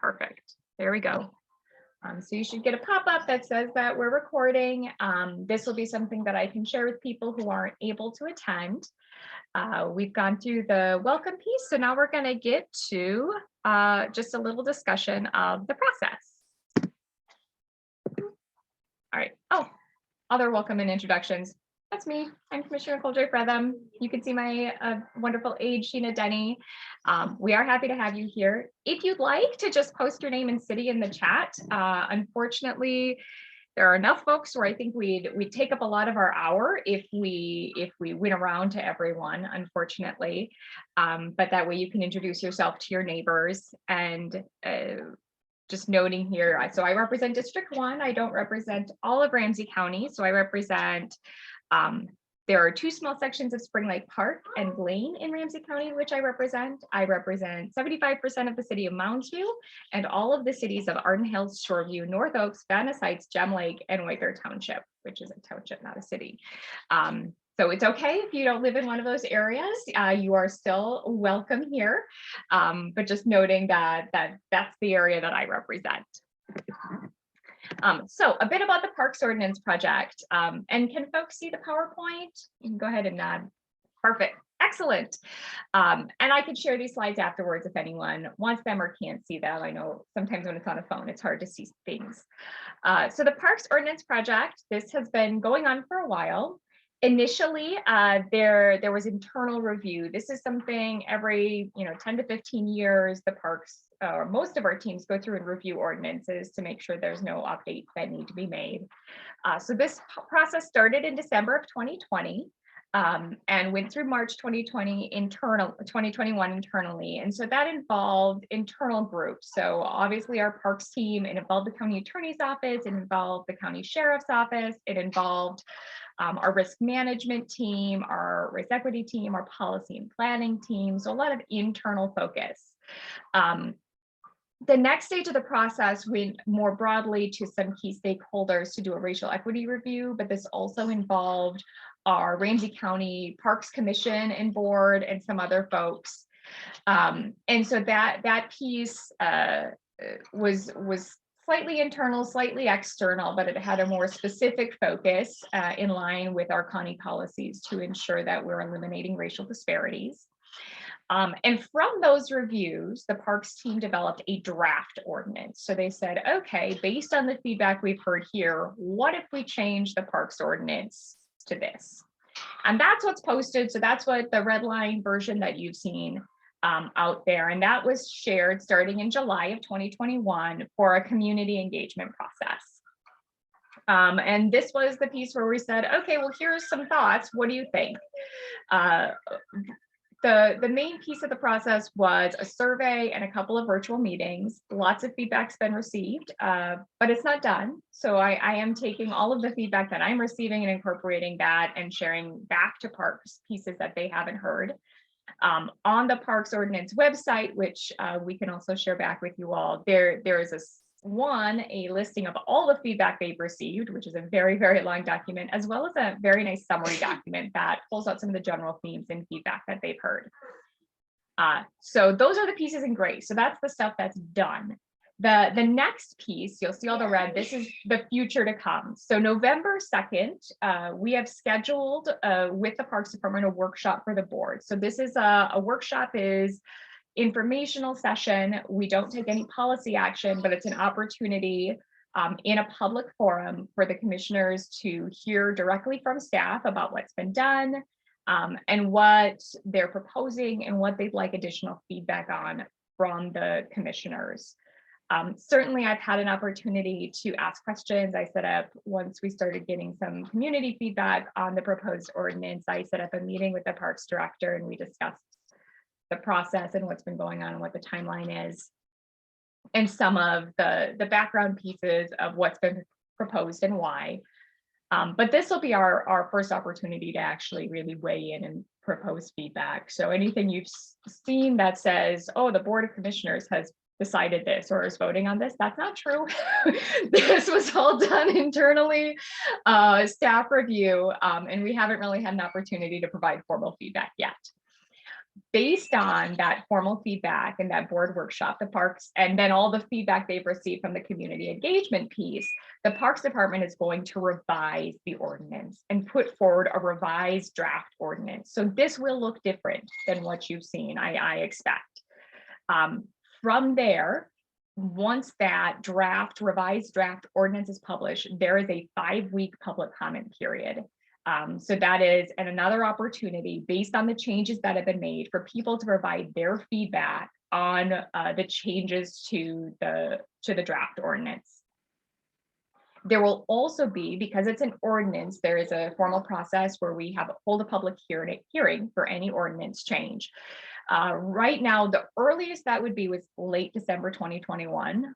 Perfect. There we go. So you should get a pop-up that says that we're recording. This will be something that I can share with people who aren't able to attend. We've gone through the welcome piece, so now we're going to get to just a little discussion of the process. All right. Oh, other welcome and introductions. That's me. I'm Commissioner Nicole Frethem. You can see my wonderful aide, Sheena Denny. We are happy to have you here. If you'd like to just post your name and city in the chat, unfortunately, there are enough folks where I think we'd take up a lot of our hour if we went around to everyone, unfortunately. But that way you can introduce yourself to your neighbors. And just noting here, so I represent District 1. I don't represent all of Ramsey County. So I represent, there are 2 small sections of Spring Lake Park and Lane in Ramsey County, which I represent. I represent 75% of the city of Moundsview and all of the cities of Arden Hills, Shoreview, North Oaks, Vanna Heights, Gem Lake, and White Bear Township, which is a township, not a city. So it's okay if you don't live in one of those areas, you are still welcome here. But just noting that that's the area that I represent. So a bit about the Parks Ordinance project. And can folks see the PowerPoint? You can go ahead and nod. Perfect. Excellent. And I can share these slides afterwards if anyone wants them or can't see them. I know sometimes when it's on a phone, it's hard to see things. So the Parks Ordinance project, this has been going on for a while. Initially, there was internal review. This is something every 10 to 15 years, the parks, or most of our teams go through and review ordinances to make sure there's no updates that need to be made. So this process started in December of 2020 and went through March 2021 internally. And so that involved internal groups. So obviously our parks team, it involved the county attorney's office, it involved the county sheriff's office, it involved our risk management team, our race equity team, our policy and planning team. So a lot of internal focus. The next stage of the process went more broadly to some key stakeholders to do a racial equity review, but this also involved our Ramsey County Parks Commission and board and some other folks. And so that piece was slightly internal, slightly external, but it had a more specific focus in line with our county policies to ensure that we're eliminating racial disparities. And from those reviews, the parks team developed a draft ordinance. So they said, okay, based on the feedback we've heard here, what if we change the parks ordinance to this? And that's what's posted. So that's what the red line version that you've seen out there. And that was shared starting in July of 2021 for a community engagement process. And this was the piece where we said, okay, well, here's some thoughts. What do you think? The main piece of the process was a survey and a couple of virtual meetings. Lots of feedback's been received, but it's not done. So I am taking all of the feedback that I'm receiving and incorporating that and sharing back to parks pieces that they haven't heard. On the Parks Ordinance website, which we can also share back with you all, there is a listing of all the feedback they've received, which is a very, very long document, as well as a very nice summary document that pulls out some of the general themes and feedback that they've heard. So those are the pieces in gray. So that's the stuff that's done. The next piece, you'll see all the red, this is the future to come. So November 2nd, we have scheduled with the Parks Department a workshop for the board. So this is a workshop is informational session. We don't take any policy action, but it's an opportunity in a public forum for the commissioners to hear directly from staff about what's been done and what they're proposing and what they'd like additional feedback on from the commissioners. Certainly, I've had an opportunity to ask questions. I set up, once we started getting some community feedback on the proposed ordinance, I set up a meeting with the parks director and we discussed the process and what's been going on and what the timeline is, and some of the background pieces of what's been proposed and why. But this will be our first opportunity to actually really weigh in and propose feedback. So anything you've seen that says, oh, the Board of Commissioners has decided this or is voting on this, that's not true. This was all done internally, staff review, and we haven't really had an opportunity to provide formal feedback yet. based on that formal feedback and that board workshop, the parks, and then all the feedback they've received from the community engagement piece, the Parks Department is going to revise the ordinance and put forward a revised draft ordinance. So this will look different than what you've seen, I expect. From there, once that revised draft ordinance is published, there is a 5-week public comment period. So that is another opportunity based on the changes that have been made for people to provide their feedback on the changes to the draft ordinance. There will also be, because it's an ordinance, there is a formal process where we hold a public hearing for any ordinance change. Right now, the earliest that would be was late December 2021.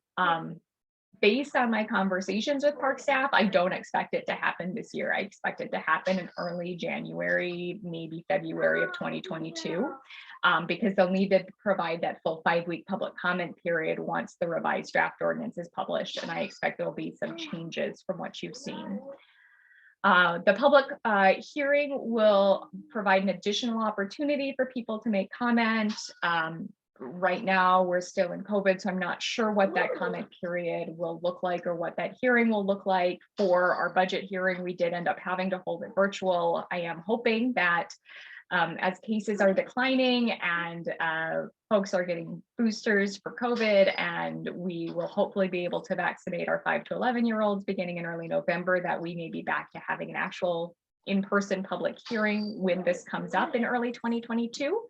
Based on my conversations with park staff, I don't expect it to happen this year. I expect it to happen in early January, maybe February of 2022, because they'll need to provide that full 5-week public comment period once the revised draft ordinance is published. And I expect there'll be some changes from what you've seen. The public hearing will provide an additional opportunity for people to make comment. Right now, we're still in COVID, so I'm not sure what that comment period will look like or what that hearing will look like. For our budget hearing, we did end up having to hold it virtual. I am hoping that as cases are declining and folks are getting boosters for COVID, and we will hopefully be able to vaccinate our 5 to 11-year-olds beginning in early November, that we may be back to having an actual in-person public hearing when this comes up in early 2022.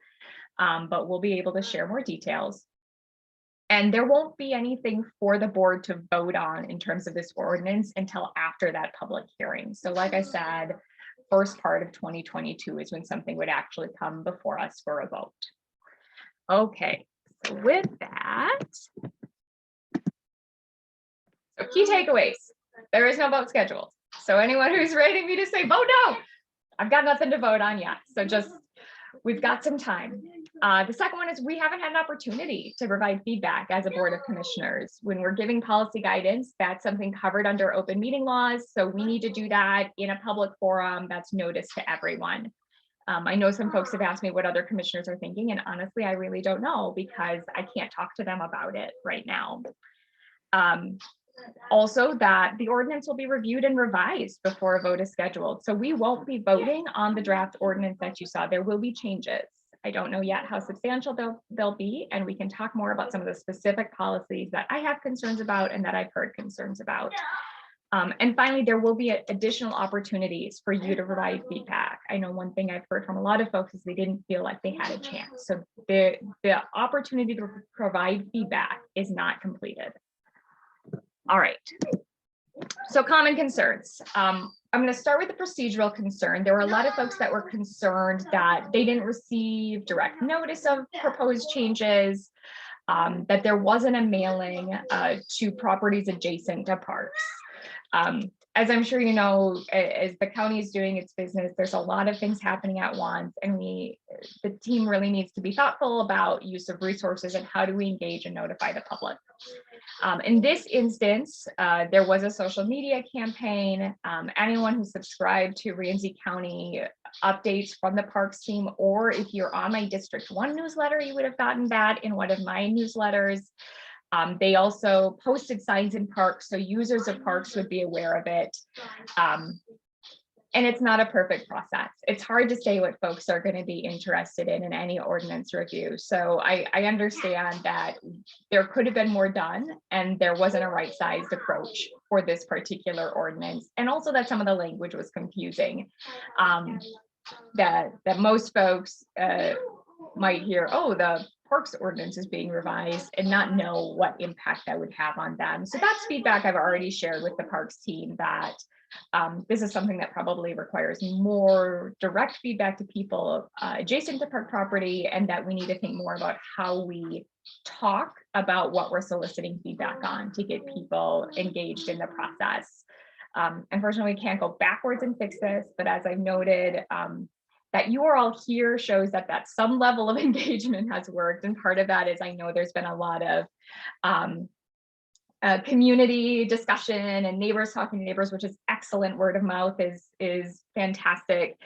But we'll be able to share more details. And there won't be anything for the board to vote on in terms of this ordinance until after that public hearing. So like I said, first part of 2022 is when something would actually come before us for a vote. Okay, so with that, so key takeaways. There is no vote scheduled. So anyone who's writing me to say vote no, I've got nothing to vote on yet. So just, we've got some time. The second one is we haven't had an opportunity to provide feedback as a board of commissioners. When we're giving policy guidance, that's something covered under open meeting laws. So we need to do that in a public forum that's noticed to everyone. I know some folks have asked me what other commissioners are thinking, and honestly, I really don't know because I can't talk to them about it right now. Also, that the ordinance will be reviewed and revised before a vote is scheduled. So we won't be voting on the draft ordinance that you saw. There will be changes. I don't know yet how substantial they'll be, and we can talk more about some of the specific policies that I have concerns about and that I've heard concerns about. And finally, there will be additional opportunities for you to provide feedback. I know one thing I've heard from a lot of folks is they didn't feel like they had a chance. So the opportunity to provide feedback is not completed. All right, so common concerns. I'm going to start with the procedural concern. There were a lot of folks that were concerned that they didn't receive direct notice of proposed changes, that there wasn't a mailing to properties adjacent to parks. As I'm sure you know, as the county is doing its business, there's a lot of things happening at once, and the team really needs to be thoughtful about use of resources and how do we engage and notify the public. In this instance, there was a social media campaign. Anyone who subscribed to Ramsey County updates from the parks team, or if you're on my District 1 newsletter, you would have gotten that in one of my newsletters. They also posted signs in parks, so users of parks would be aware of it. And it's not a perfect process. It's hard to say what folks are going to be interested in any ordinance review. So I understand that there could have been more done, and there wasn't a right-sized approach for this particular ordinance. And also that some of the language was confusing. That most folks might hear, oh, the parks ordinance is being revised, and not know what impact that would have on them. So that's feedback I've already shared with the parks team, that this is something that probably requires more direct feedback to people adjacent to park property, and that we need to think more about how we talk about what we're soliciting feedback on to get people engaged in the process. Unfortunately, we can't go backwards and fix this, but as I've noted, that you are all here shows that some level of engagement has worked. And part of that is, I know there's been a lot of community discussion and neighbors talking to neighbors, which is excellent. Word of mouth is fantastic.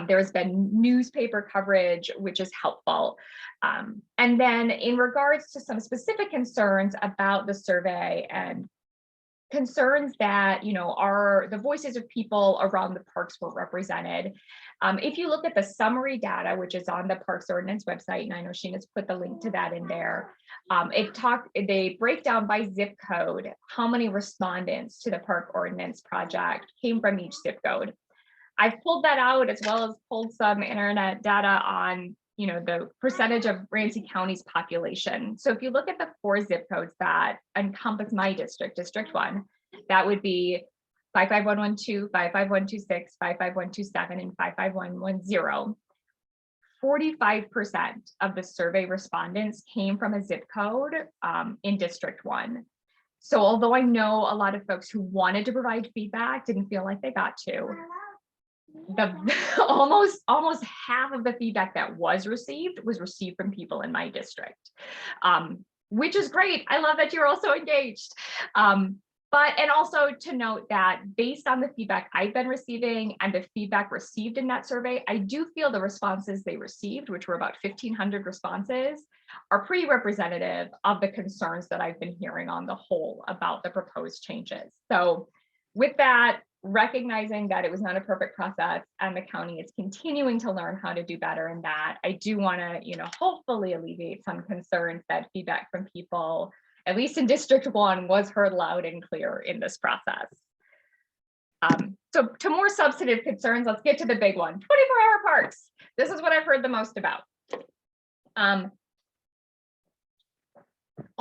There's been newspaper coverage, which is helpful. And then in regards to some specific concerns about the survey and concerns that, are the voices of people around the parks were represented. If you look at the summary data, which is on the Parks Ordinance website, and I know Sheena's put the link to that in there, they break down by zip code how many respondents to the Park Ordinance project came from each zip code. I've pulled that out, as well as pulled some internet data on the percentage of Ramsey County's population. So if you look at the 4 zip codes that encompass my district, District 1, that would be 55112, 55126, 55127, and 55110. 45% of the survey respondents came from a zip code in District 1. So although I know a lot of folks who wanted to provide feedback didn't feel like they got to, almost half of the feedback that was received from people in my district, which is great. I love that you're also engaged. And also to note that based on the feedback I've been receiving and the feedback received in that survey, I do feel the responses they received, which were about 1,500 responses, are pretty representative of the concerns that I've been hearing on the whole about the proposed changes. So with that, recognizing that it was not a perfect process and the county is continuing to learn how to do better in that, I do want to, hopefully alleviate some concerns that feedback from people, at least in District 1, was heard loud and clear in this process. So to more substantive concerns, let's get to the big one, 24-hour parks. This is what I've heard the most about. I'll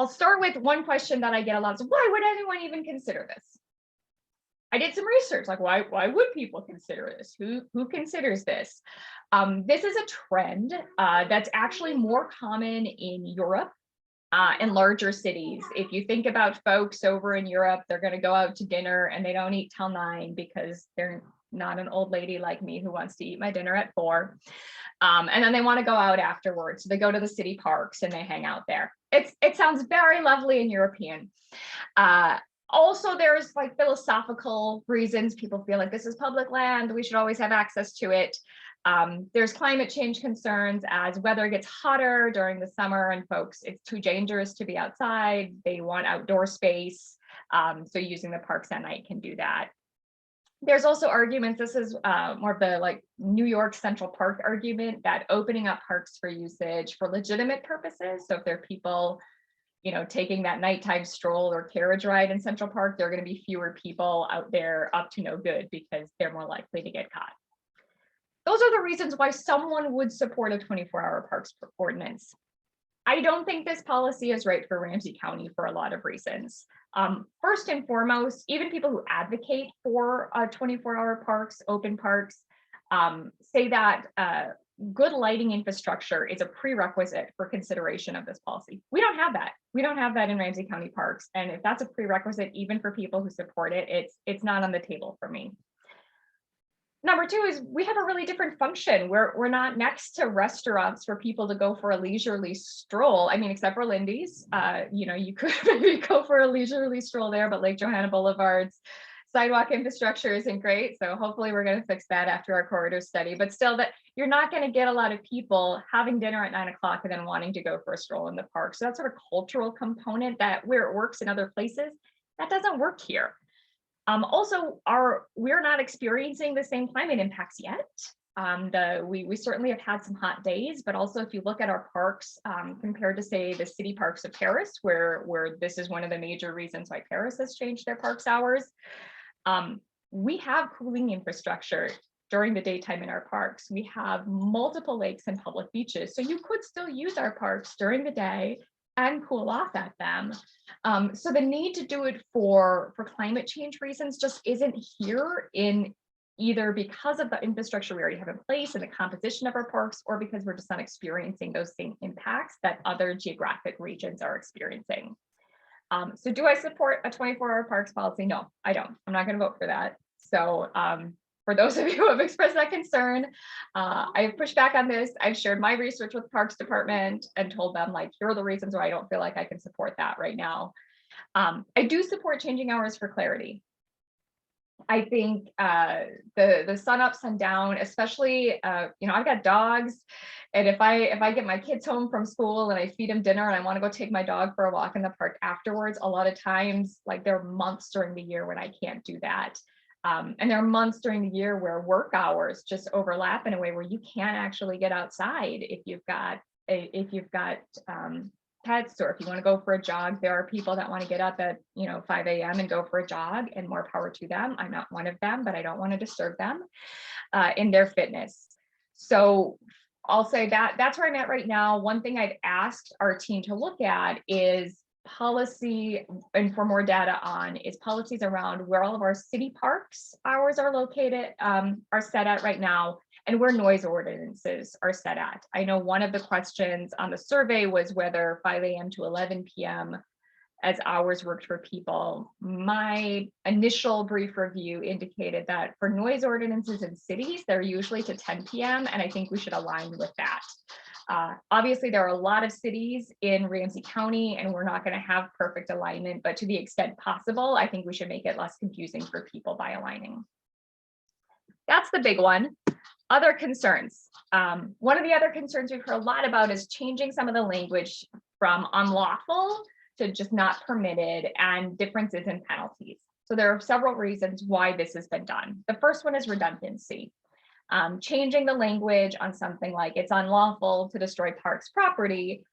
start with one question that I get a lot. So why would anyone even consider this? I did some research, like why would people consider this? Who considers this? This is a trend that's actually more common in Europe and larger cities. If you think about folks over in Europe, they're going to go out to dinner and they don't eat till 9 because they're not an old lady like me who wants to eat my dinner at 4. And then they want to go out afterwards. So they go to the city parks and they hang out there. It sounds very lovely and European. Also, there's like philosophical reasons. People feel like this is public land. We should always have access to it. There's climate change concerns as weather gets hotter during the summer and folks, it's too dangerous to be outside. They want outdoor space. So using the parks at night can do that. There's also arguments, this is more of the like New York Central Park argument, that opening up parks for usage for legitimate purposes. So if there are people taking that nighttime stroll or carriage ride in Central Park, there are going to be fewer people out there up to no good because they're more likely to get caught. Those are the reasons why someone would support a 24-hour parks ordinance. I don't think this policy is right for Ramsey County for a lot of reasons. First and foremost, even people who advocate for 24-hour parks, open parks, say that good lighting infrastructure is a prerequisite for consideration of this policy. We don't have that. We don't have that in Ramsey County parks. And if that's a prerequisite, even for people who support it, it's not on the table for me. Number 2 is we have a really different function. We're not next to restaurants for people to go for a leisurely stroll. I mean, except for Lindy's, you could maybe go for a leisurely stroll there, but Lake Johanna Boulevard's sidewalk infrastructure isn't great. So hopefully we're going to fix that after our corridor study, but still that you're not going to get a lot of people having dinner at 9 o'clock and then wanting to go for a stroll in the park. So that sort of cultural component that where it works in other places, that doesn't work here. Also, we're not experiencing the same climate impacts yet. We certainly have had some hot days, but also if you look at our parks compared to say the city parks of Paris, where this is one of the major reasons why Paris has changed their parks hours, we have cooling infrastructure during the daytime in our parks. We have multiple lakes and public beaches, so you could still use our parks during the day and cool off at them. So the need to do it for climate change reasons just isn't here, in either because of the infrastructure we already have in place and the composition of our parks, or because we're just not experiencing those same impacts that other geographic regions are experiencing. So do I support a 24-hour parks policy? No, I don't. I'm not going to vote for that. So for those of you who have expressed that concern, I've pushed back on this. I've shared my research with the Parks Department and told them, like, here are the reasons why I don't feel like I can support that right now. I do support changing hours for clarity. I think the sun up, sun down, especially I've got dogs, and if I get my kids home from school and I feed them dinner and I want to go take my dog for a walk in the park afterwards, a lot of times, like, there are months during the year when I can't do that. And there are months during the year where work hours just overlap in a way where you can't actually get outside if you've got pets, or if you want to go for a jog. There are people that want to get up at 5 a.m. and go for a jog, and more power to them. I'm not one of them, but I don't want to disturb them in their fitness. So I'll say that that's where I'm at right now. One thing I've asked our team to look at is policy, and for more data on, is policies around where all of our city parks hours are located, are set at right now, and where noise ordinances are set at. I know one of the questions on the survey was whether 5 a.m. to 11 p.m. as hours worked for people. My initial brief review indicated that for noise ordinances in cities, they're usually to 10 p.m. and I think we should align with that. Obviously, there are a lot of cities in Ramsey County, and we're not going to have perfect alignment, but to the extent possible, I think we should make it less confusing for people by aligning. That's the big one. Other concerns. One of the other concerns we've heard a lot about is changing some of the language from unlawful to just not permitted, and differences in penalties. So there are several reasons why this has been done. The first one is redundancy. Changing the language on something like it's unlawful to destroy parks property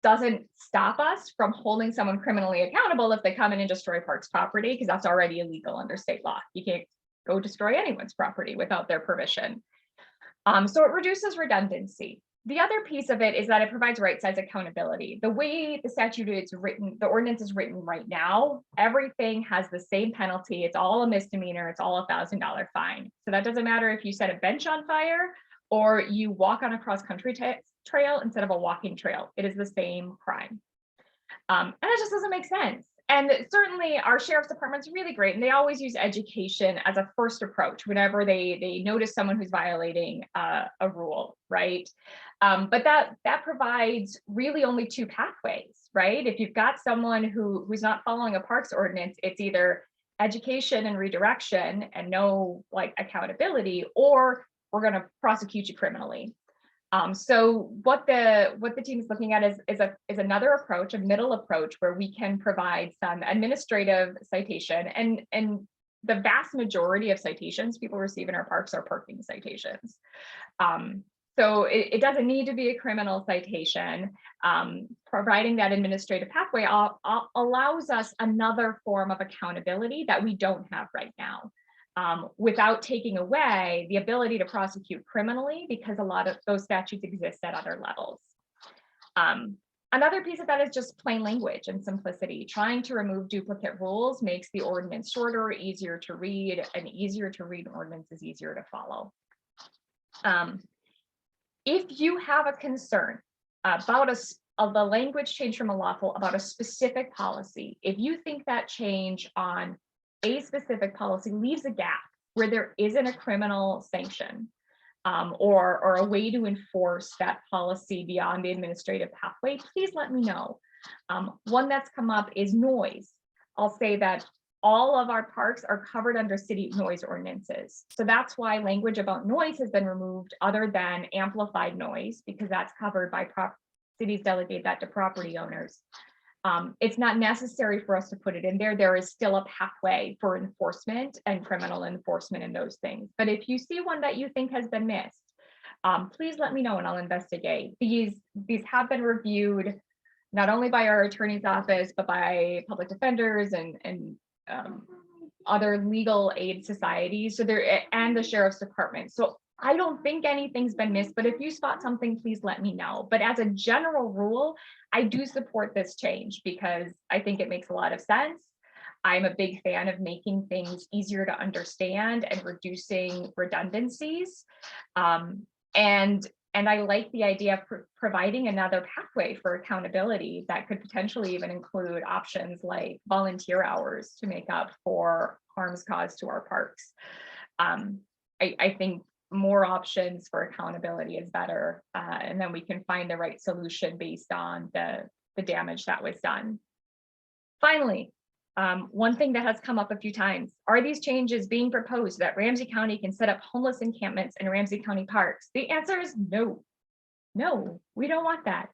doesn't stop us from holding someone criminally accountable if they come in and destroy parks property, because that's already illegal under state law. You can't go destroy anyone's property without their permission. So it reduces redundancy. The other piece of it is that it provides right-size accountability. The way the statute is written, the ordinance is written right now, everything has the same penalty. It's all a misdemeanor. It's all $1,000 fine. So that doesn't matter if you set a bench on fire or you walk on a cross-country trail instead of a walking trail. It is the same crime. And it just doesn't make sense. And certainly our sheriff's department's really great, and they always use education as a first approach whenever they notice someone who's violating a rule, right? But that provides really only two pathways, right? If you've got someone who's not following a parks ordinance, it's either education and redirection and no accountability, or we're going to prosecute you criminally. So what the team is looking at is another approach, a middle approach, where we can provide some administrative citation, and the vast majority of citations people receive in our parks are parking citations. So it doesn't need to be a criminal citation. Providing that administrative pathway allows us another form of accountability that we don't have right now. Without taking away the ability to prosecute criminally, because a lot of those statutes exist at other levels. Another piece of that is just plain language and simplicity. Trying to remove duplicate rules makes the ordinance shorter, easier to read, and easier to read ordinance is easier to follow. If you have a concern about the language change from unlawful about a specific policy, if you think that change on a specific policy leaves a gap where there isn't a criminal sanction or a way to enforce that policy beyond the administrative pathway, please let me know. One that's come up is noise. I'll say that all of our parks are covered under city noise ordinances. So that's why language about noise has been removed, other than amplified noise, because that's covered by cities delegate that to property owners. It's not necessary for us to put it in there. There is still a pathway for enforcement and criminal enforcement in those things. But if you see one that you think has been missed, please let me know and I'll investigate. These have been reviewed not only by our attorney's office, but by public defenders and other legal aid societies, and the sheriff's department. So I don't think anything's been missed, but if you spot something, please let me know. But as a general rule, I do support this change because I think it makes a lot of sense. I'm a big fan of making things easier to understand and reducing redundancies. And I like the idea of providing another pathway for accountability that could potentially even include options like volunteer hours to make up for harms caused to our parks. I think more options for accountability is better, and then we can find the right solution based on the damage that was done. Finally, one thing that has come up a few times, are these changes being proposed that Ramsey County can set up homeless encampments in Ramsey County parks? The answer is no. No, we don't want that.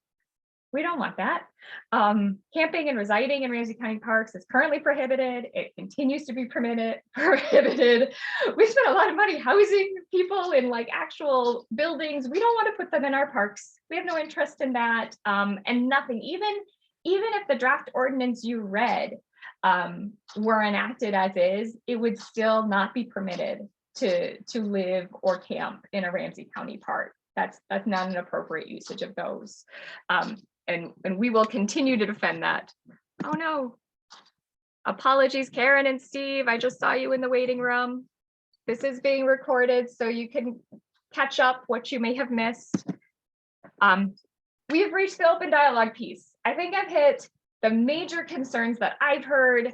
We don't want that. Camping and residing in Ramsey County parks is currently prohibited. It continues to be prohibited. We spent a lot of money housing people in like actual buildings. We don't want to put them in our parks. We have no interest in that. And nothing, even if the draft ordinance you read were enacted as is, it would still not be permitted to live or camp in a Ramsey County park. That's not an appropriate usage of those. And we will continue to defend that. Oh no. Apologies, Karen and Steve. I just saw you in the waiting room. This is being recorded so you can catch up what you may have missed. We have reached the open dialogue piece. I think I've hit the major concerns that I've heard.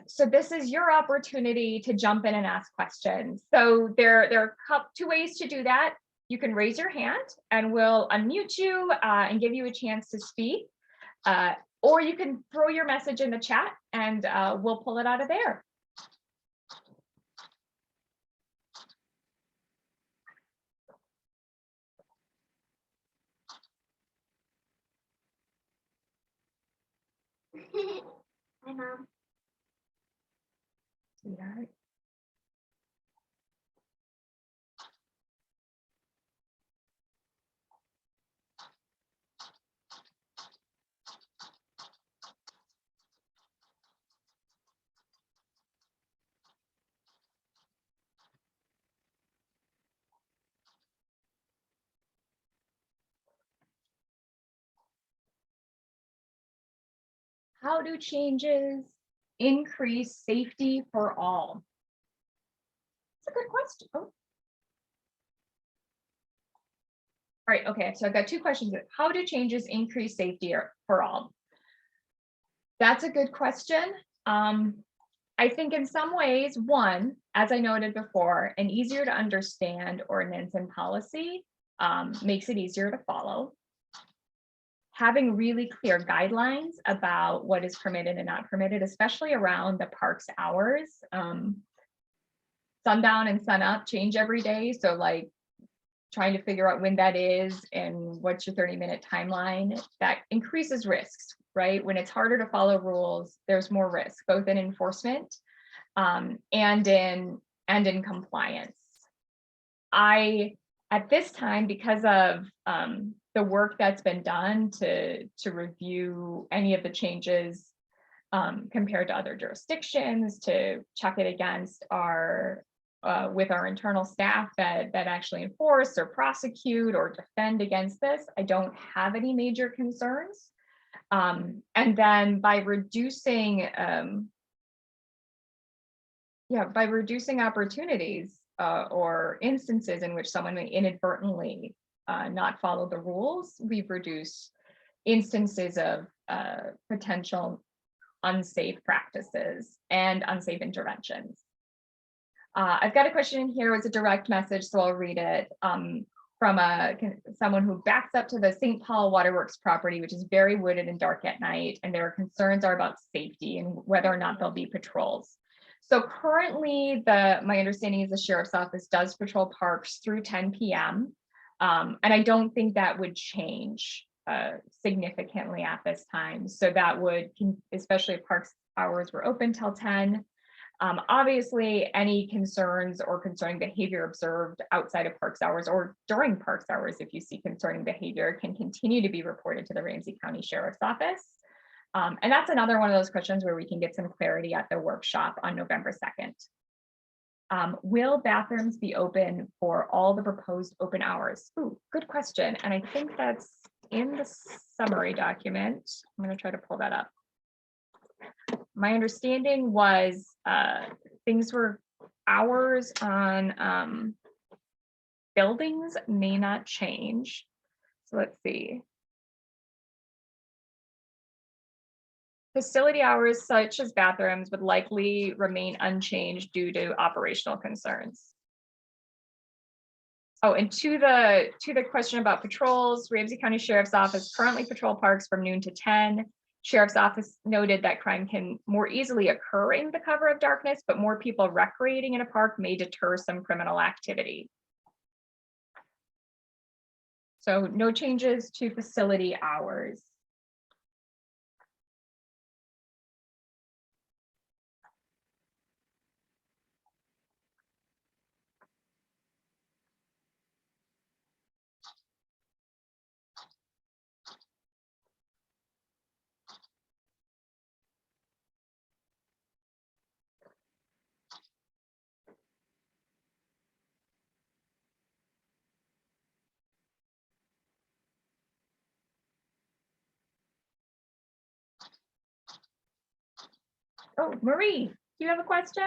So this is your opportunity to jump in and ask questions. So there are two ways to do that. You can raise your hand and we'll unmute you and give you a chance to speak. Or you can throw your message in the chat and we'll pull it out of there. Hi, Mom. Yeah. How do changes increase safety for all? It's a good question. Oh. All right, okay, so I've got two questions. How do changes increase safety for all? That's a good question. I think in some ways, one, as I noted before, an easier to understand ordinance and policy makes it easier to follow. Having really clear guidelines about what is permitted and not permitted, especially around the park's hours. Sundown and sun up change every day. So like trying to figure out when that is and what's your 30-minute timeline, that increases risks, right? When it's harder to follow rules, there's more risk, both in enforcement and in compliance. At this time, because of the work that's been done to review any of the changes compared to other jurisdictions, to check it against our with our internal staff that actually enforce or prosecute or defend against this, I don't have any major concerns. And then by reducing opportunities or instances in which someone may inadvertently not follow the rules, we've reduced instances of potential unsafe practices and unsafe interventions. I've got a question in here. It's a direct message, so I'll read it from someone who backs up to the St. Paul Waterworks property, which is very wooded and dark at night, and their concerns are about safety and whether or not there'll be patrols. So currently, my understanding is the sheriff's office does patrol parks through 10 p.m. And I don't think that would change significantly at this time. So that would, especially if parks hours were open till 10. Obviously, any concerns or concerning behavior observed outside of parks hours or during parks hours, if you see concerning behavior, can continue to be reported to the Ramsey County Sheriff's Office. And that's another one of those questions where we can get some clarity at the workshop on November 2nd. Will bathrooms be open for all the proposed open hours? Ooh, good question. And I think that's in the summary document. I'm going to try to pull that up. My understanding was things were hours on buildings may not change. So let's see. Facility hours such as bathrooms would likely remain unchanged due to operational concerns. Oh, and to the question about patrols, Ramsey County Sheriff's Office currently patrol parks from noon to 10. Sheriff's Office noted that crime can more easily occur in the cover of darkness, but more people recreating in a park may deter some criminal activity. So no changes to facility hours. Oh, Marie, do you have a question?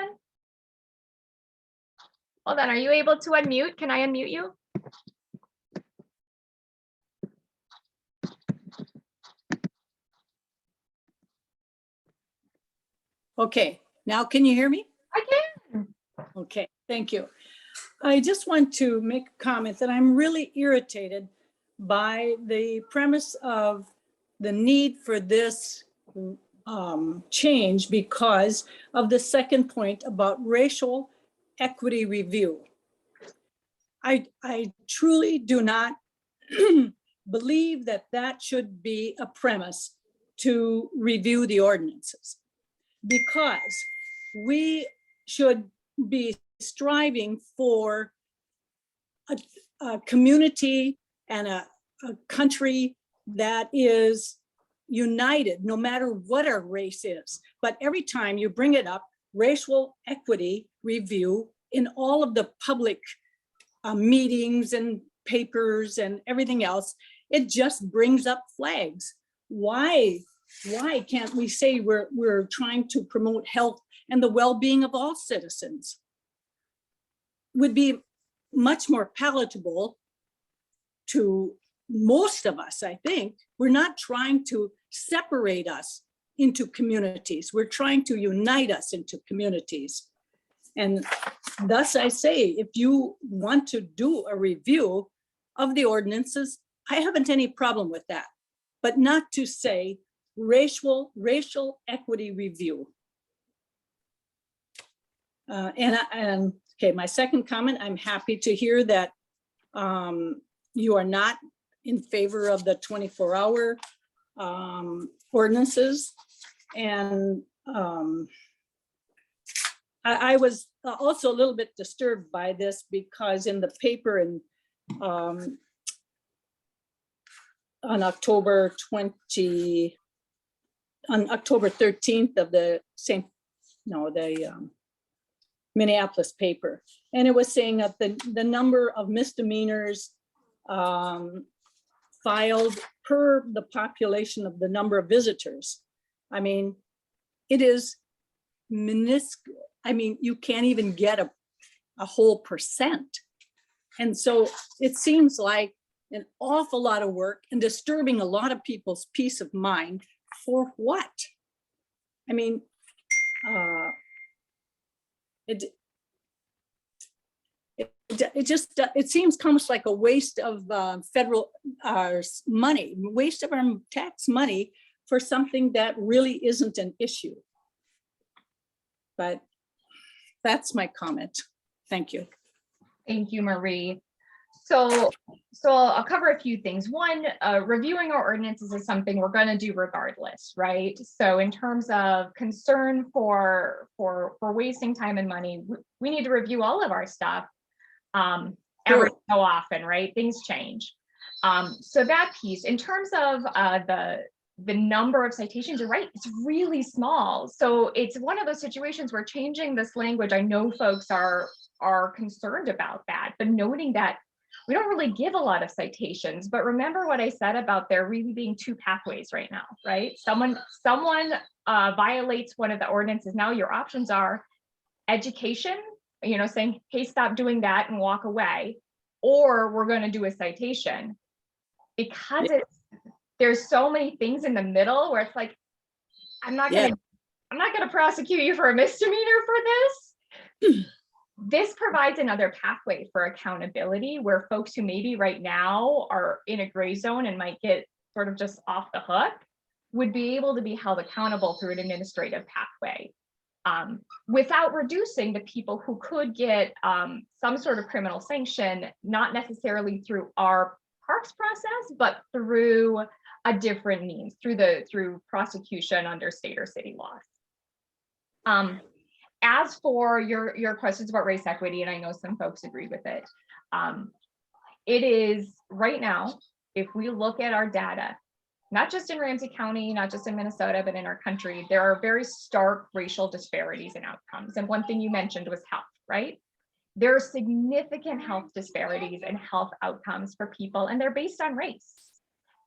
Hold on, are you able to unmute? Can I unmute you? Okay, now can you hear me? I can. Okay, thank you. I just want to make a comment that I'm really irritated by the premise of the need for this change because of the second point about racial equity review. I truly do not believe that that should be a premise to review the ordinances, because we should be striving for a community and a country that is united, no matter what our race is. But every time you bring it up, racial equity review in all of the public meetings and papers and everything else, it just brings up flags. Why can't we say we're trying to promote health and the well-being of all citizens? Would be much more palatable to most of us, I think. We're not trying to separate us into communities. We're trying to unite us into communities. And thus I say, if you want to do a review of the ordinances, I haven't any problem with that, but not to say racial equity review. Okay, my second comment, I'm happy to hear that you are not in favor of the 24-hour ordinances. And I was also a little bit disturbed by this because in the paper and on October 13th of the Minneapolis paper, and it was saying that the number of misdemeanors filed per the population of the number of visitors. I mean, it is minuscule. I mean, you can't even get a whole percent. And so it seems like an awful lot of work and disturbing a lot of people's peace of mind for what? I mean, it seems almost like a waste of federal money, waste of our tax money for something that really isn't an issue. But that's my comment. Thank you. Thank you, Marie. So I'll cover a few things. One, reviewing our ordinances is something we're going to do regardless, right? So in terms of concern for wasting time and money, we need to review all of our stuff every so often, right? Things change. So that piece, in terms of the number of citations, you're right, it's really small. So it's one of those situations where changing this language, I know folks are concerned about that, but noting that we don't really give a lot of citations. But remember what I said about there really being two pathways right now, right? Someone violates one of the ordinances. Now your options are education, saying, hey, stop doing that and walk away, or we're going to do a citation. Because there's so many things in the middle where it's like, I'm not going to prosecute you for a misdemeanor for this. This provides another pathway for accountability where folks who maybe right now are in a gray zone and might get sort of just off the hook would be able to be held accountable through an administrative pathway, without reducing the people who could get some sort of criminal sanction, not necessarily through our parks process, but through a different means, through prosecution under state or city laws. As for your questions about race equity, and I know some folks agree with it, it is right now, if we look at our data, not just in Ramsey County, not just in Minnesota, but in our country, there are very stark racial disparities in outcomes. And one thing you mentioned was health, right? There are significant health disparities and health outcomes for people, and they're based on race.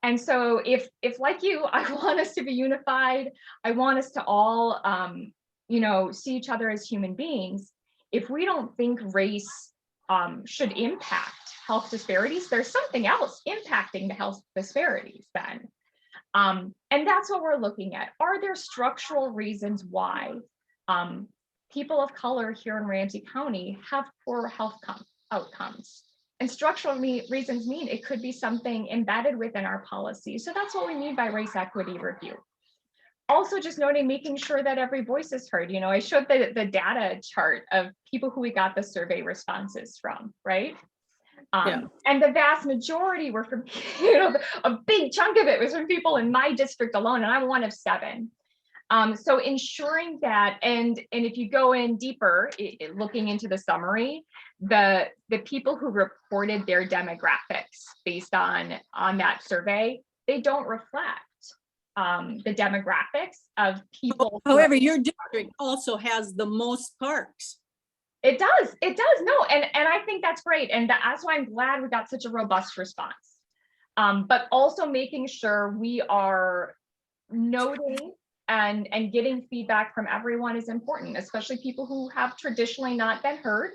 And so if like you, I want us to be unified, I want us to all, see each other as human beings. If we don't think race should impact health disparities, there's something else impacting the health disparities then. And that's what we're looking at. Are there structural reasons why people of color here in Ramsey County have poor health outcomes? And structural reasons mean it could be something embedded within our policy. So that's what we mean by race equity review. Also, just noting, making sure that every voice is heard. I showed the data chart of people who we got the survey responses from, right? And the vast majority were from, a big chunk of it was from people in my district alone, and I'm one of 7. So ensuring that, and if you go in deeper, looking into the summary, the people who reported their demographics based on that survey, they don't reflect the demographics of people. However, your district also has the most parks. It does. No, and I think that's great. And that's why I'm glad we got such a robust response. But also making sure we are noting and getting feedback from everyone is important, especially people who have traditionally not been heard,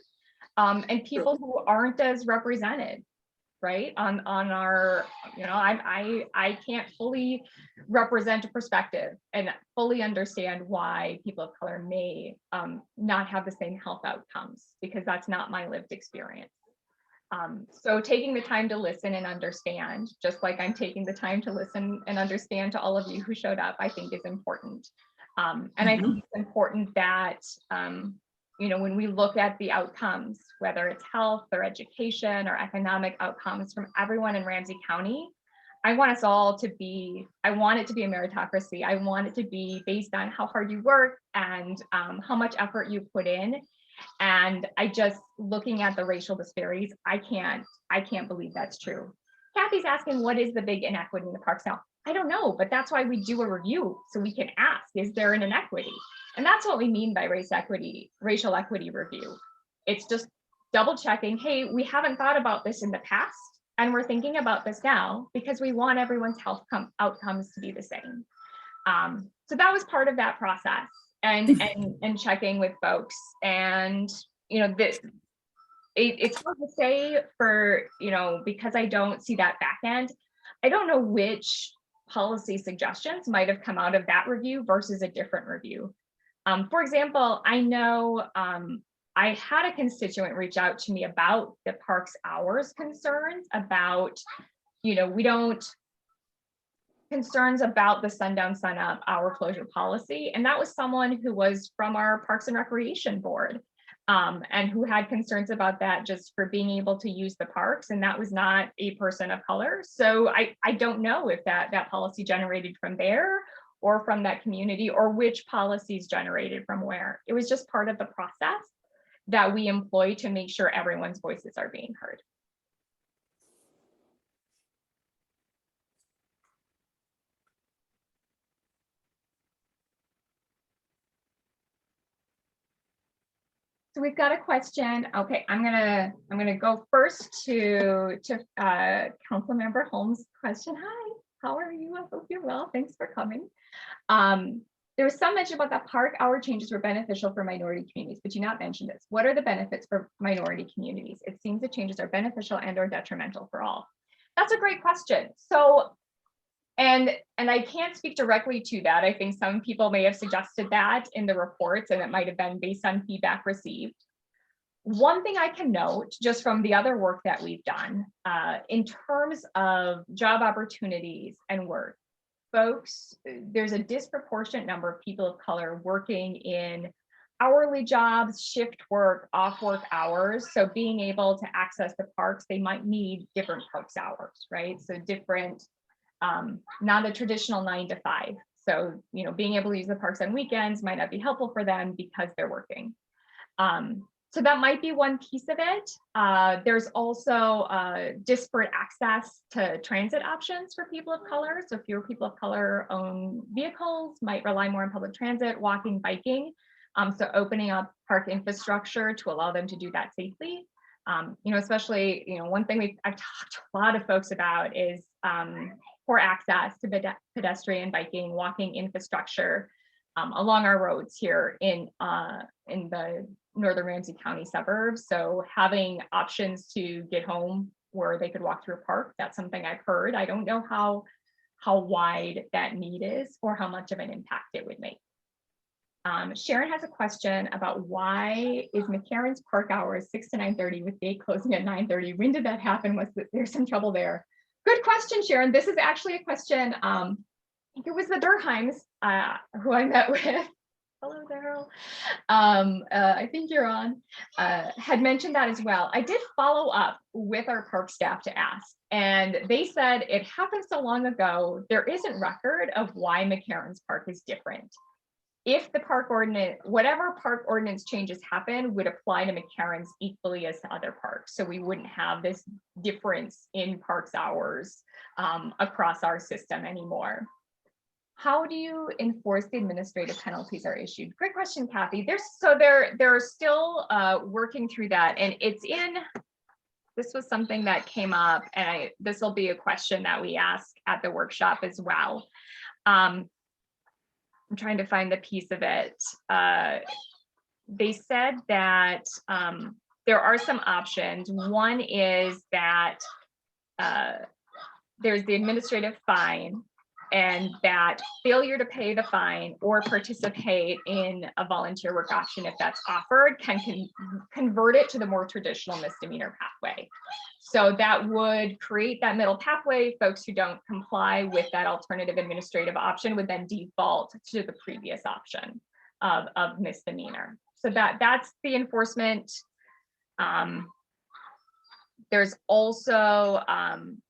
and people who aren't as represented, right? On our, I can't fully represent a perspective and fully understand why people of color may not have the same health outcomes, because that's not my lived experience. So taking the time to listen and understand, just like I'm taking the time to listen and understand to all of you who showed up, I think is important. And I think it's important that, when we look at the outcomes, whether it's health or education or economic outcomes from everyone in Ramsey County, I want us all to be, I want it to be a meritocracy. I want it to be based on how hard you work and how much effort you put in. And I just, looking at the racial disparities, I can't believe that's true. Kathy's asking, what is the big inequity in the parks now? I don't know, but that's why we do a review, so we can ask, is there an inequity? And that's what we mean by racial equity review. It's just double checking, hey, we haven't thought about this in the past, and we're thinking about this now because we want everyone's health outcomes to be the same. So that was part of that process, and checking with folks. And it's hard to say for, because I don't see that back end. I don't know which policy suggestions might have come out of that review versus a different review. For example, I know I had a constituent reach out to me about the parks hours concerns about, concerns about the sundown, sunup hour closure policy. And that was someone who was from our Parks and Recreation Board, and who had concerns about that just for being able to use the parks. And that was not a person of color. So I don't know if that policy generated from there or from that community, or which policies generated from where. It was just part of the process that we employ to make sure everyone's voices are being heard. So we've got a question. Okay, I'm gonna go first to Councilmember Holmes' question. Hi, how are you? I hope you're well. Thanks for coming. There was some mention about that park hour changes were beneficial for minority communities, but you not mentioned this. What are the benefits for minority communities? It seems the changes are beneficial and or detrimental for all. That's a great question. So, and I can't speak directly to that. I think some people may have suggested that in the reports, and it might have been based on feedback received. One thing I can note just from the other work that we've done in terms of job opportunities and work, folks, there's a disproportionate number of people of color working in hourly jobs, shift work, off work hours. So being able to access the parks, they might need different parks hours, right? So different, not a traditional 9 to 5. So, you know, being able to use the parks on weekends might not be helpful for them because they're working. So that might be one piece of it. There's also disparate access to transit options for people of color. So fewer people of color own vehicles, might rely more on public transit, walking, biking. So opening up park infrastructure to allow them to do that safely. You know, especially, you know, one thing I've talked to a lot of folks about is poor access to pedestrian, biking, walking infrastructure along our roads here in the northern Ramsey County suburbs. So having options to get home where they could walk through a park, that's something I've heard. I don't know how wide that need is or how much of an impact it would make. Sharon has a question about why is McCarran's park hours 6 to 9:30 with gate closing at 9:30? When did that happen? There's some trouble there? Good question, Sharon. This is actually a question. I think it was the Durheims who I met with. Hello, Daryl. I think you're on. Had mentioned that as well. I did follow up with our park staff to ask, and they said it happened so long ago, there isn't record of why McCarran's Park is different. If the park ordinance, whatever park ordinance changes happen would apply to McCarran's equally as to other parks. So we wouldn't have this difference in parks hours across our system anymore. How do you enforce the administrative penalties are issued? Great question, Kathy. They're still working through that, and it's in. This was something that came up, and this will be a question that we ask at the workshop as well. I'm trying to find the piece of it. They said that there are some options. One is that there's the administrative fine, and that failure to pay the fine or participate in a volunteer work option, if that's offered, can convert it to the more traditional misdemeanor pathway. So that would create that middle pathway. Folks who don't comply with that alternative administrative option would then default to the previous option of misdemeanor. So that's the enforcement. There's also,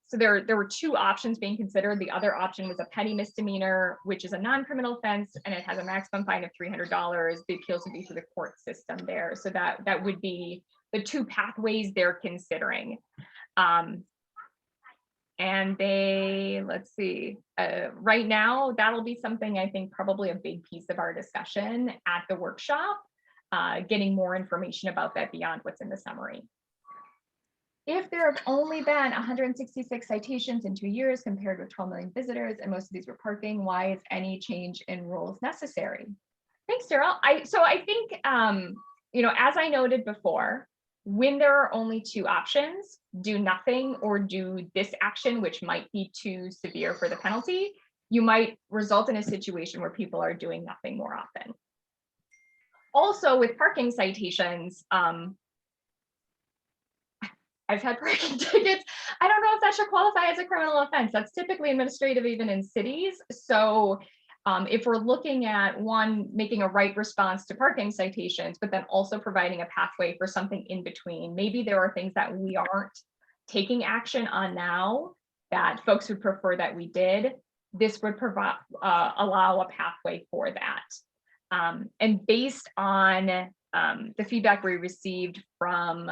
so there were two options being considered. The other option was a petty misdemeanor, which is a non-criminal offense, and it has a maximum fine of $300. The appeals would be through the court system there. So that would be the two pathways they're considering. And let's see, right now, that'll be something I think probably a big piece of our discussion at the workshop, getting more information about that beyond what's in the summary. If there have only been 166 citations in 2 years compared with 12 million visitors, and most of these were parking, why is any change in rules necessary? Thanks, Daryl. So I think, you know, as I noted before, when there are only two options, do nothing or do this action, which might be too severe for the penalty, you might result in a situation where people are doing nothing more often. Also, with parking citations, I've had parking tickets. I don't know if that should qualify as a criminal offense. That's typically administrative even in cities. So if we're looking at one, making a right response to parking citations, but then also providing a pathway for something in between, maybe there are things that we aren't taking action on now that folks would prefer that we did. This would provide allow a pathway for that. And based on the feedback we received from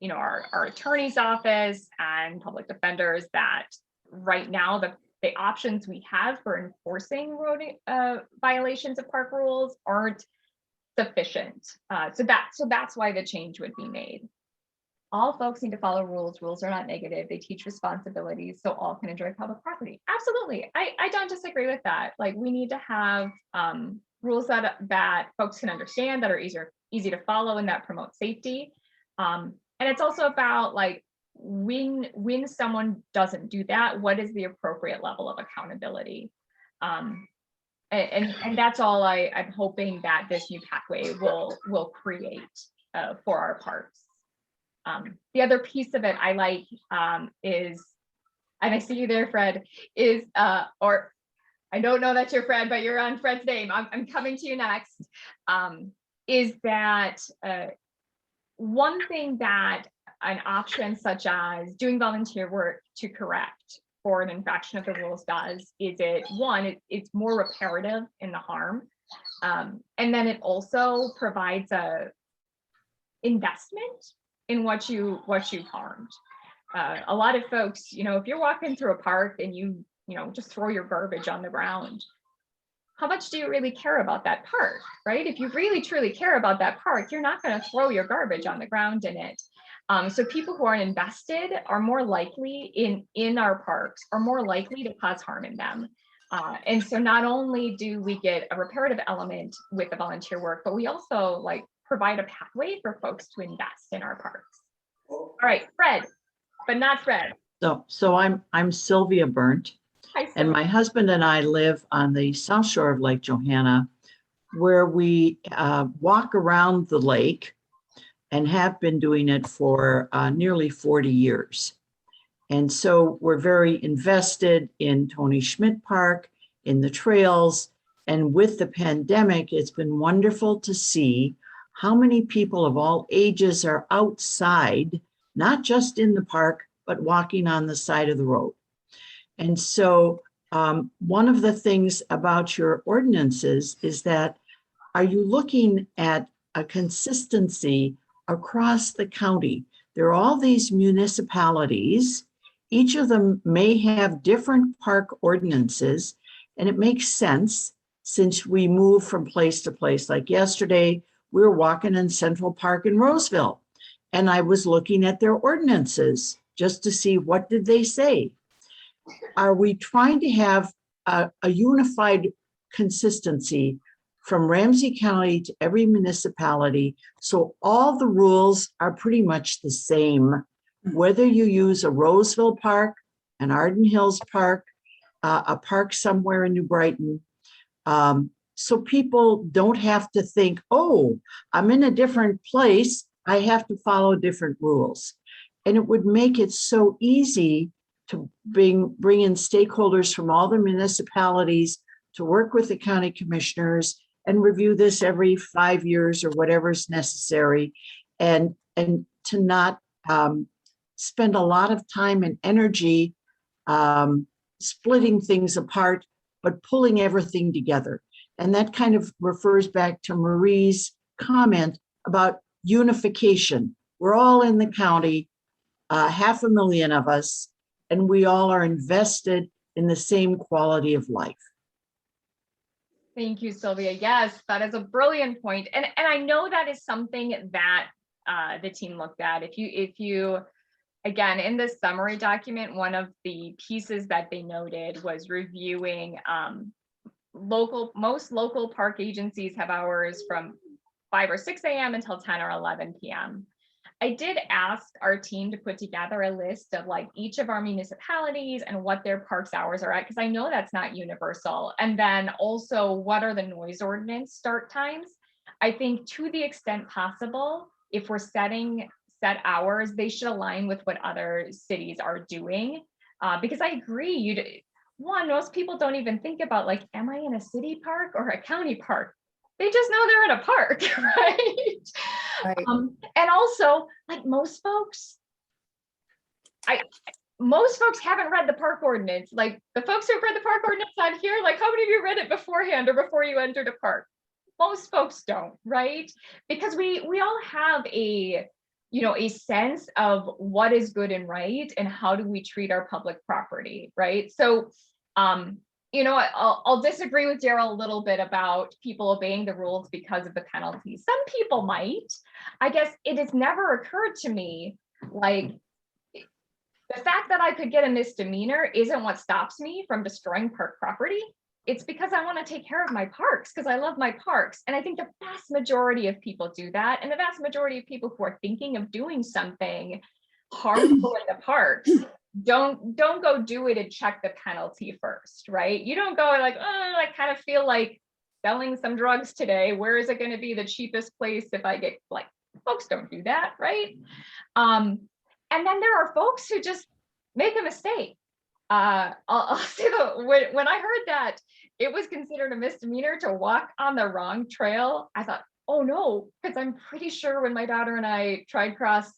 you know, our attorney's office and public defenders, that right now the options we have for enforcing road violations of park rules aren't sufficient. So that's why the change would be made. All folks need to follow rules. Rules are not negative. They teach responsibilities so all can enjoy public property. Absolutely. I don't disagree with that. Like, we need to have rules that folks can understand, that are easy to follow, and that promote safety. And it's also about, like, when someone doesn't do that, what is the appropriate level of accountability? And that's all I'm hoping that this new pathway will create for our parks. The other piece of it I like is and I see you there, Fred, is, or I don't know that's your Fred, but you're on Fred's name. I'm coming to you next. Is that one thing that an option such as doing volunteer work to correct for an infraction of the rules does is it's more reparative in the harm. And then it also provides a investment in what you've harmed. A lot of folks, if you're walking through a park and you just throw your garbage on the ground, how much do you really care about that park, right? If you really truly care about that park, you're not going to throw your garbage on the ground in it. So people who aren't invested are more likely in our parks, are more likely to cause harm in them. And so not only do we get a reparative element with the volunteer work, but we also provide a pathway for folks to invest in our parks. All right, Fred, but not Fred. So I'm Sylvia Burnt. Hi, And Sylvia. my husband and I live on the south shore of Lake Johanna, where we walk around the lake and have been doing it for nearly 40 years. And so we're very invested in Tony Schmidt Park, in the trails. And with the pandemic, it's been wonderful to see how many people of all ages are outside, not just in the park, but walking on the side of the road. And so one of the things about your ordinances is that, are you looking at a consistency across the county? There are all these municipalities. Each of them may have different park ordinances, and it makes sense since we move from place to place. Like yesterday, we were walking in Central Park in Roseville, and I was looking at their ordinances just to see what did they say. Are we trying to have a unified consistency from Ramsey County to every municipality, so all the rules are pretty much the same, whether you use a Roseville Park, an Arden Hills Park, a park somewhere in New Brighton, so people don't have to think, oh, I'm in a different place, I have to follow different rules. And it would make it so easy to bring in stakeholders from all the municipalities to work with the county commissioners and review this every 5 years or whatever's necessary, and to not spend a lot of time and energy splitting things apart, but pulling everything together. And that kind of refers back to Marie's comment about unification. We're all in the county, 500,000 of us, and we all are invested in the same quality of life. Thank you, Sylvia. Yes, that is a brilliant point. And I know that is something that the team looked at. If you, again, in this summary document, one of the pieces that they noted was reviewing most local park agencies have hours from 5 or 6 a.m. until 10 or 11 p.m. I did ask our team to put together a list of each of our municipalities and what their parks hours are at, because I know that's not universal. And then also, what are the noise ordinance start times? I think to the extent possible, if we're setting set hours, they should align with what other cities are doing. Because I agree, most people don't even think about am I in a city park or a county park? They just know they're in a park, right? Right. And also, most folks haven't read the park ordinance. The folks who've read the park ordinance on here, how many of you read it beforehand or before you entered a park? Most folks don't, right? Because we all have a sense of what is good and right and how do we treat our public property, right? So I'll disagree with Daryl a little bit about people obeying the rules because of the penalties. Some people might. I guess it has never occurred to me, the fact that I could get a misdemeanor isn't what stops me from destroying park property. It's because I want to take care of my parks, because I love my parks. And I think the vast majority of people do that. And the vast majority of people who are thinking of doing something harmful in the parks don't go do it and check the penalty first, right? You don't go I kind of feel like selling some drugs today. Where is it going to be the cheapest place if I get folks don't do that, right? And then there are folks who just make a mistake I'll say that when I heard that it was considered a misdemeanor to walk on the wrong trail, I thought, oh no, because I'm pretty sure when my daughter and I tried cross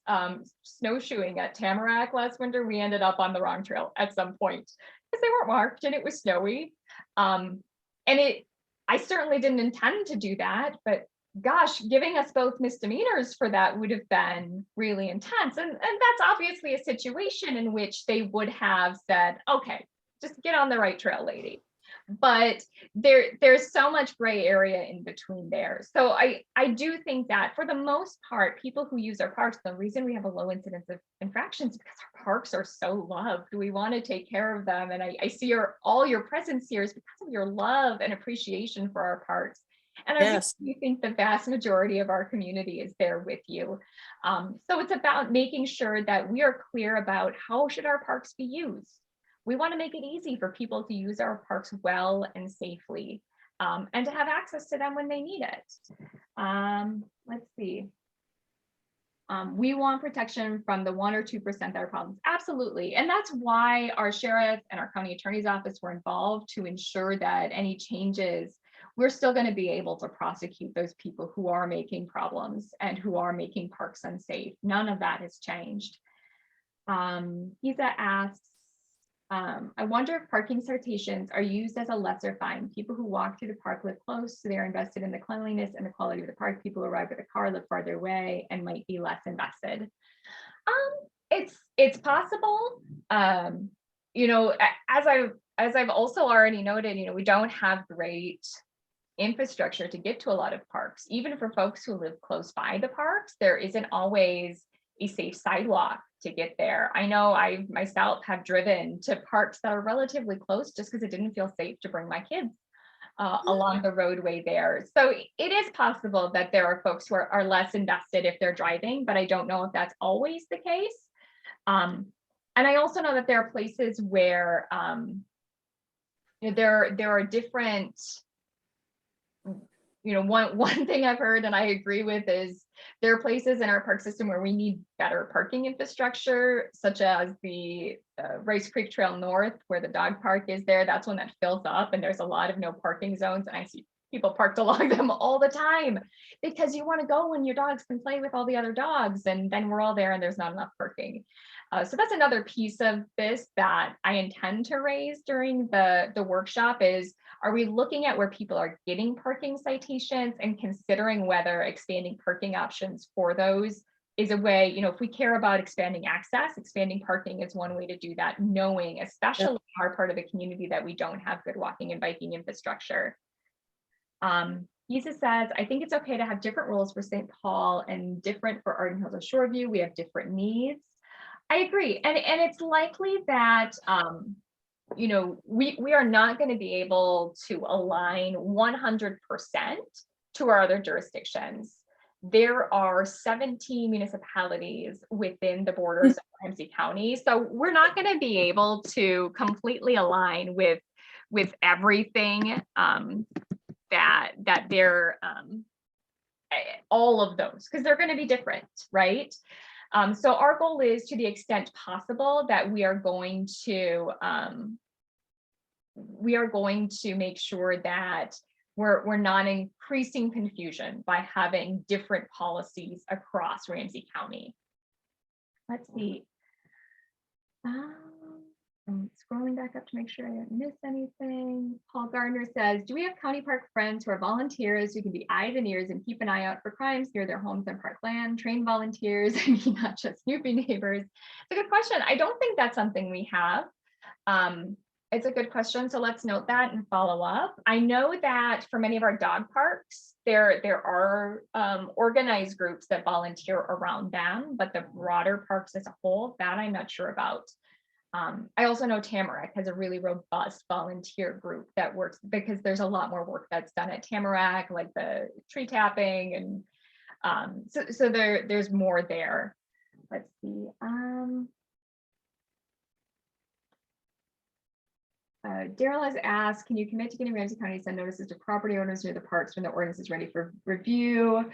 snowshoeing at Tamarack last winter, we ended up on the wrong trail at some point because they weren't marked and it was snowy. And I certainly didn't intend to do that, but gosh, giving us both misdemeanors for that would have been really intense. And that's obviously a situation in which they would have said, okay, just get on the right trail, lady. But there's so much gray area in between there. So I do think that for the most part, people who use our parks, the reason we have a low incidence of infractions is because our parks are so loved. We want to take care of them. And I see all your presence here is because of your love and appreciation for our parks. And I Yes. really think the vast majority of our community is there with you. So it's about making sure that we are clear about how should our parks be used. We want to make it easy for people to use our parks well and safely, and to have access to them when they need it. Let's see. We want protection from the 1 or 2% that are problems. Absolutely. And that's why our sheriff and our county attorney's office were involved to ensure that any changes, we're still going to be able to prosecute those people who are making problems and who are making parks unsafe. None of that has changed. Isa asks, I wonder if parking citations are used as a lesser fine. People who walk through the park live close, so they're invested in the cleanliness and the quality of the park. People who arrive with a car live farther away and might be less invested. It's possible. You know, as I've also already noted, you know, we don't have great infrastructure to get to a lot of parks. Even for folks who live close by the parks, there isn't always a safe sidewalk to get there. I know I myself have driven to parks that are relatively close just because it didn't feel safe to bring my kids along the roadway there. So it is possible that there are folks who are less invested if they're driving, but I don't know if that's always the case. And I also know that there are places where you know, there are different, you know, one thing I've heard and I agree with is there are places in our park system where we need better parking infrastructure, such as the Rice Creek Trail North, where the dog park is there. That's one that fills up and there's a lot of no parking zones. And I see people parked along them all the time because you want to go when your dogs can play with all the other dogs, and then we're all there and there's not enough parking. So that's another piece of this that I intend to raise during the workshop is, are we looking at where people are getting parking citations and considering whether expanding parking options for those is a way, you know, if we care about expanding access, expanding parking is one way to do that, knowing, especially our part of the community, that we don't have good walking and biking infrastructure. Isa says, I think it's okay to have different rules for St. Paul and different for Arden Hills or Shoreview. We have different needs. I agree. And it's likely that, you know, we are not going to be able to align 100% to our other jurisdictions. There are 17 municipalities within the borders of Ramsey County. So we're not going to be able to completely align with everything that they're all of those, because they're going to be different, right? So our goal is, to the extent possible, that we are going to make sure that we're not increasing confusion by having different policies across Ramsey County. Let's see. I'm scrolling back up to make sure I didn't miss anything. Paul Gardner says, do we have county park friends who are volunteers who can be eyes and ears and keep an eye out for crimes near their homes and park land? Trained volunteers, I mean, not just snoopy neighbors. It's a good question. I don't think that's something we have. It's a good question, so let's note that and follow up. I know that for many of our dog parks, there are organized groups that volunteer around them, but the broader parks as a whole, that I'm not sure about. I also know Tamarack has a really robust volunteer group that works, because there's a lot more work that's done at Tamarack, like the tree tapping, and so there's more there. Let's see. Daryl has asked, can you commit to getting Ramsey County to send notices to property owners near the parks when the ordinance is ready for review?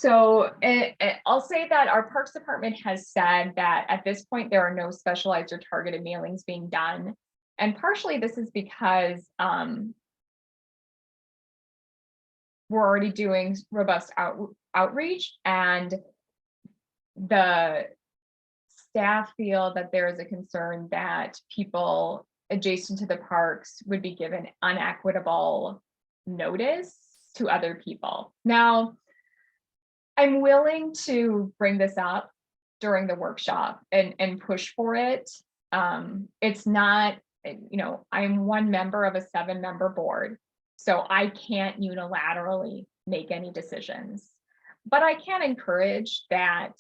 So I'll say that our Parks Department has said that at this point, there are no specialized or targeted mailings being done. And partially this is because we're already doing robust outreach, and the staff feel that there is a concern that people adjacent to the parks would be given unequitable notice to other people. Now, I'm willing to bring this up during the workshop and push for it. It's not, I'm one member of a 7-member board, so I can't unilaterally make any decisions. But I can encourage that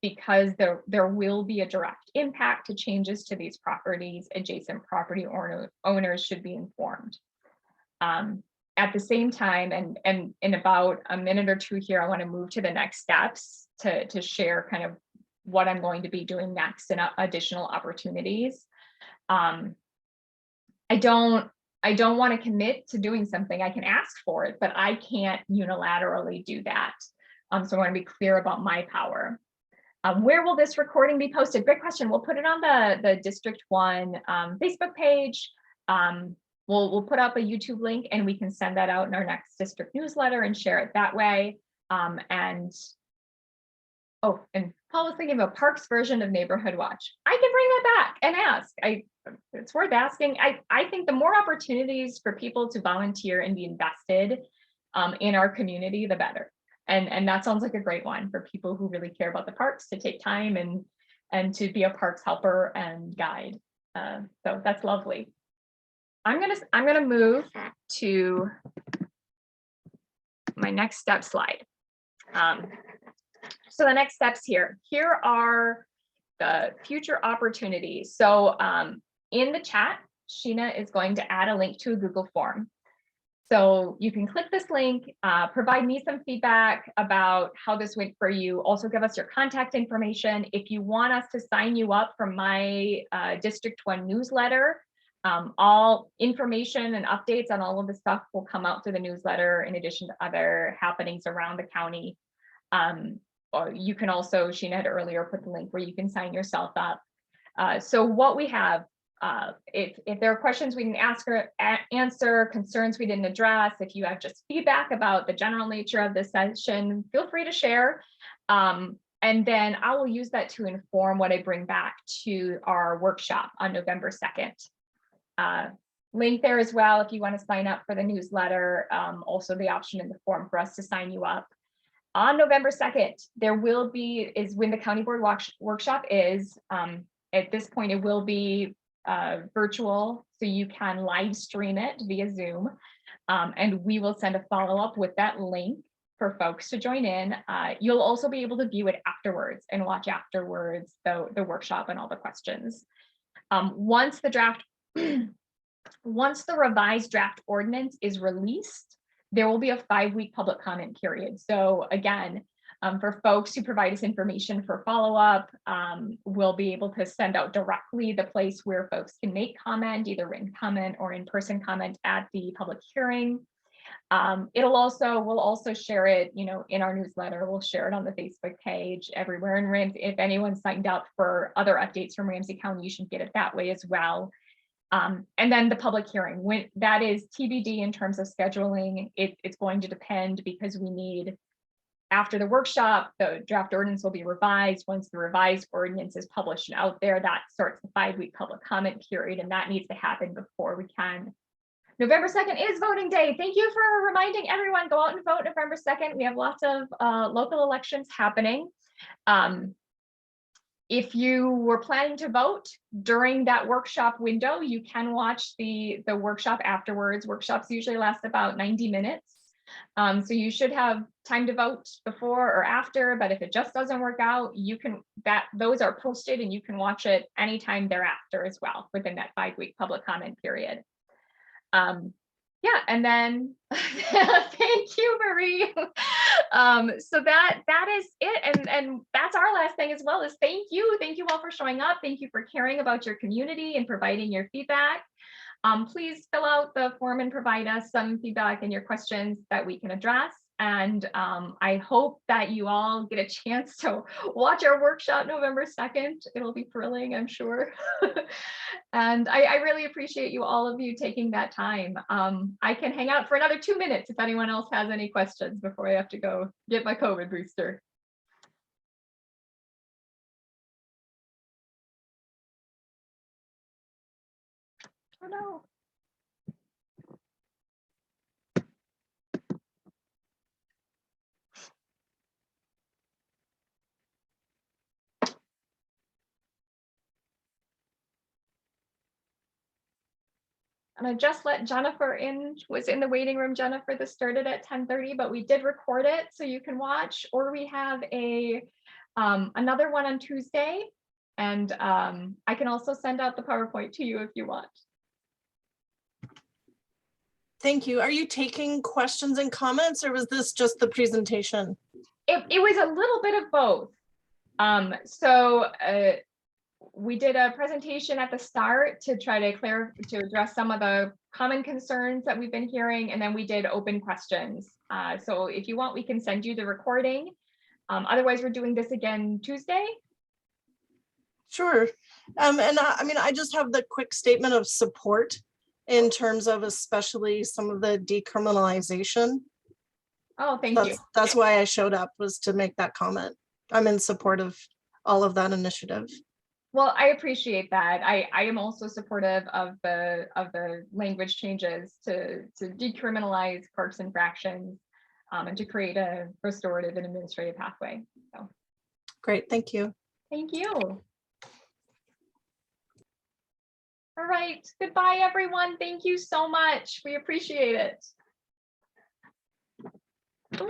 because there will be a direct impact to changes to these properties, adjacent property owners should be informed. At the same time, and in about a minute or two here, I want to move to the next steps to share kind of what I'm going to be doing next and additional opportunities. I don't want to commit to doing something. I can ask for it, but I can't unilaterally do that. So I want to be clear about my power. Where will this recording be posted? Great question. We'll put it on the District 1 Facebook page. We'll put up a YouTube link, and we can send that out in our next district newsletter and share it that way. And Paul was thinking of a Parks version of Neighborhood Watch. I can bring that back and ask. It's worth asking. I think the more opportunities for people to volunteer and be invested in our community, the better. And that sounds like a great one for people who really care about the parks to take time and to be a parks helper and guide. So that's lovely. I'm gonna move to my next step slide. So the next steps here are the future opportunities. So in the chat, Sheena is going to add a link to a Google form. So you can click this link, provide me some feedback about how this went for you. Also give us your contact information. If you want us to sign you up for my District 1 newsletter, all information and updates on all of the stuff will come out through the newsletter in addition to other happenings around the county. Or you can also, Sheena had earlier put the link where you can sign yourself up. So what we have, if there are questions we didn't answer, concerns we didn't address, if you have just feedback about the general nature of this session, feel free to share. And then I will use that to inform what I bring back to our workshop on November 2nd. Link there as well if you want to sign up for the newsletter. Also the option in the form for us to sign you up. On November 2nd, there will be, is when the county board workshop is. At this point, it will be virtual, so you can live stream it via Zoom. And we will send a follow-up with that link for folks to join in. You'll also be able to view it afterwards and watch afterwards the workshop and all the questions. Once the revised draft ordinance is released, there will be a 5-week public comment period. So again, for folks who provide us information for follow-up, we'll be able to send out directly the place where folks can make comment, either written comment or in-person comment at the public hearing. We'll also share it, in our newsletter. We'll share it on the Facebook page everywhere. And if anyone signed up for other updates from Ramsey County, you should get it that way as well. And then the public hearing, when that is TBD in terms of scheduling, it's going to depend because we need, after the workshop, the draft ordinance will be revised. Once the revised ordinance is published and out there, that starts the 5-week public comment period, and that needs to happen before we can. November 2nd is voting day. Thank you for reminding everyone, go out and vote November 2nd. We have lots of local elections happening. If you were planning to vote during that workshop window, you can watch the workshop afterwards. Workshops usually last about 90 minutes. So you should have time to vote before or after, but if it just doesn't work out, those are posted and you can watch it anytime thereafter as well within that 5-week public comment period. Yeah, and then thank you, Marie. So that is it, and that's our last thing as well, is thank you all for showing up. Thank you for caring about your community and providing your feedback. Please fill out the form and provide us some feedback and your questions that we can address. And I hope that you all get a chance to watch our workshop November 2nd. It'll be thrilling, I'm sure. And I really appreciate all of you taking that time. I can hang out for another 2 minutes if anyone else has any questions before I have to go get my COVID booster. Oh no. And I just let Jennifer in, was in the waiting room. Jennifer, this started at 10:30, but we did record it so you can watch, or we have another one on Tuesday. And I can also send out the PowerPoint to you if you want. Thank you. Are you taking questions and comments, or was this just the presentation? It was a little bit of both. We did a presentation at the start to try to address some of the common concerns that we've been hearing, and then we did open questions. So if you want, we can send you the recording. Otherwise, we're doing this again Tuesday. Sure. I mean, I just have the quick statement of support in terms of especially some of the decriminalization. Oh, thank you. That's why I showed up, was to make that comment. I'm in support of all of that initiative. Well, I appreciate that. I am also supportive of the language changes to decriminalize parks infractions and to create a restorative and administrative pathway. So Great, thank you. thank you. All right, goodbye, everyone. Thank you so much. We appreciate it. Oh.